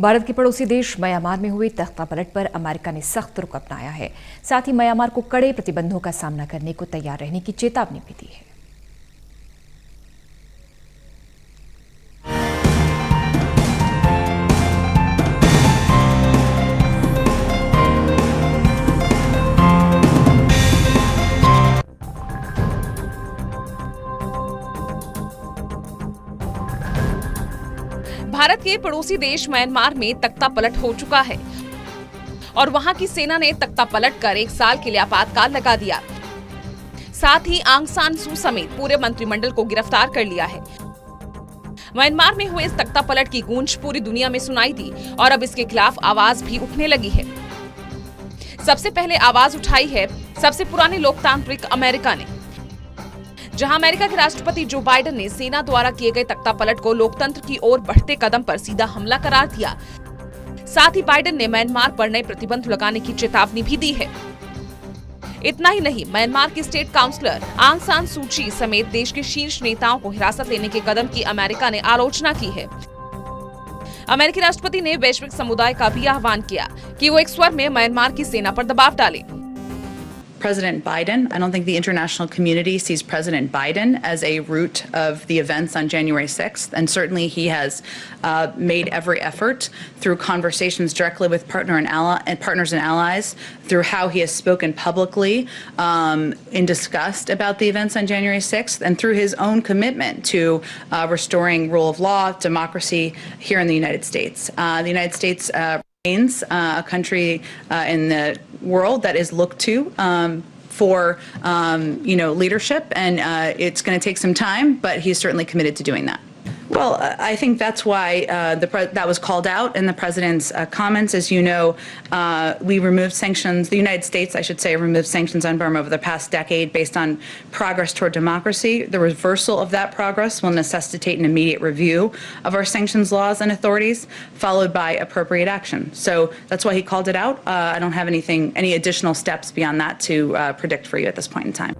भारत के पड़ोसी देश म्यांमार में हुई तख्तापलट पर अमेरिका ने सख्त रुख अपनाया है। साथ ही म्यांमार को कड़े प्रतिबंधों का सामना करने को तैयार रहने की चेतावनी भी दी है। भारत के पड़ोसी देश म्यांमार में तख्तापलट हो चुका है और वहां की सेना ने तख्तापलट कर 1 साल के लिए आपातकाल लगा दिया। साथ ही आंग सान सू समेत पूरे मंत्रिमंडल को गिरफ्तार कर लिया है। म्यांमार में हुए इस तख्तापलट की गूंज पूरी दुनिया में सुनाई दी और अब इसके खिलाफ आवाज भी उठने लगी है। सबसे पहले आवाज उठाई है सबसे पुराने लोकतांत्रिक अमेरिका ने, जहां अमेरिका के राष्ट्रपति जो बाइडेन ने सेना द्वारा किए गए तख्तापलट को लोकतंत्र की ओर बढ़ते कदम पर सीधा हमला करार दिया। साथ ही बाइडेन ने म्यांमार पर नए प्रतिबंध लगाने की चेतावनी भी दी है। इतना ही नहीं, म्यांमार की स्टेट काउंसलर आंग सान सू की समेत देश के शीर्ष नेताओं को हिरासत लेने के कदम की अमेरिका ने आलोचना की है। अमेरिकी राष्ट्रपति ने वैश्विक समुदाय का भी आह्वान किया कि वो एक स्वर में म्यांमार की सेना पर दबाव डाले। President Biden, I don't think the international community sees President Biden as a root of the events on January 6th, and certainly he has made every effort through conversations directly with partners and allies, through how he has spoken publicly in disgust about the events on January 6th, and through his own commitment to restoring rule of law, democracy here in the United States. The United States remains a country in the world that is looked to for leadership, and it's going to take some time, but he's certainly committed to doing that. Well, I think that's why that was called out in the president's comments. As you know, we removed sanctions. The United States, I should say, removed sanctions on Burma over the past decade based on progress toward democracy. The reversal of that progress will necessitate an immediate review of our sanctions laws and authorities, followed by appropriate action. So that's why he called it out. I don't have any additional steps beyond that to predict for you at this point in time.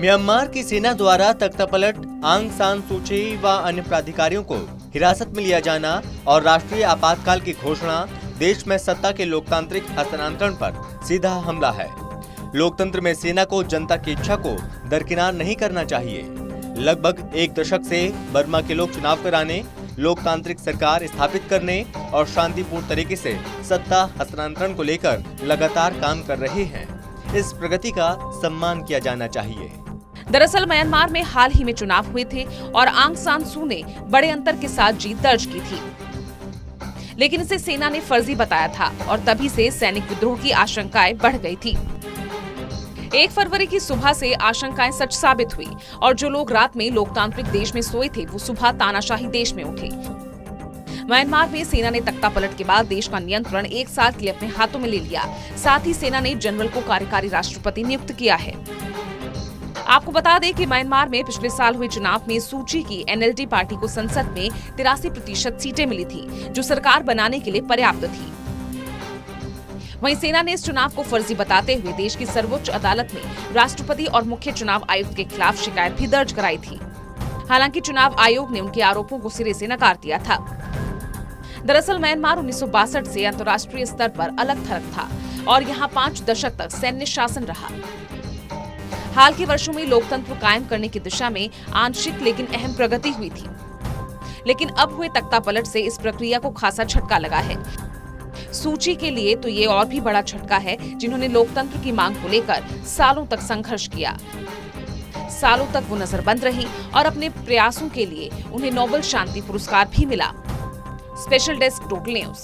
Myanmar की सेना द्वारा तख्तापलट, आंग सान सू की व अन्य प्राधिकारियों को हिरासत में लिया जाना और राष्ट्रीय आपातकाल की घोषणा देश में सत्ता के लोकतांत्रिक हस्तांतरण पर सीधा हमला है। लोकतंत्र में सेना को जनता की इच्छा को दरकिनार नहीं करना चाहिए। लगभग 1 दशक से बर्मा के लोग चुनाव कराने, लोकतांत्रिक सरकार स्थापित करने और शांतिपूर्ण तरीके से सत्ता हस्तांतरण को लेकर लगातार काम कर रहे हैं। इस प्रगति का सम्मान किया जाना चाहिए। दरअसल म्यांमार में हाल ही में चुनाव हुए थे और आंग सान सू ने बड़े अंतर के साथ जीत दर्ज की थी, लेकिन इसे सेना ने फर्जी बताया था और तभी से सैनिक विद्रोह की आशंकाएं बढ़ गई थी। 1 फरवरी की सुबह से आशंकाएं सच साबित हुई और जो लोग रात में लोकतांत्रिक देश में सोए थे वो सुबह तानाशाही देश में उठे। म्यांमार में सेना ने तख्तापलट के बाद देश का नियंत्रण 1 साल के लिए अपने हाथों में ले लिया। साथ ही सेना ने जनरल को कार्यकारी राष्ट्रपति नियुक्त किया है। आपको बता दें कि म्यांमार में पिछले साल हुए चुनाव में सू की की NLD पार्टी को संसद में 83% सीटें मिली थी, जो सरकार बनाने के लिए पर्याप्त थी। वहीं सेना ने इस चुनाव को फर्जी बताते हुए देश की सर्वोच्च अदालत में राष्ट्रपति और मुख्य चुनाव आयुक्त के खिलाफ शिकायत भी दर्ज कराई थी। हालांकि चुनाव आयोग ने उनके आरोपों को सिरे से नकार दिया था। दरअसल म्यांमार 1962 से अंतर्राष्ट्रीय स्तर पर अलग थलग था और यहाँ 5 दशक तक सैन्य शासन रहा। हाल के वर्षों में लोकतंत्र कायम करने की दिशा में आंशिक लेकिन अहम प्रगति हुई थी, लेकिन अब हुए तख्तापलट से इस प्रक्रिया को खासा झटका लगा है। सू की के लिए तो ये और भी बड़ा झटका है, जिन्होंने लोकतंत्र की मांग को लेकर सालों तक संघर्ष किया। सालों तक वो नजरबंद रही और अपने प्रयासों के लिए उन्हें नोबेल शांति पुरस्कार भी मिला। Special desk total news.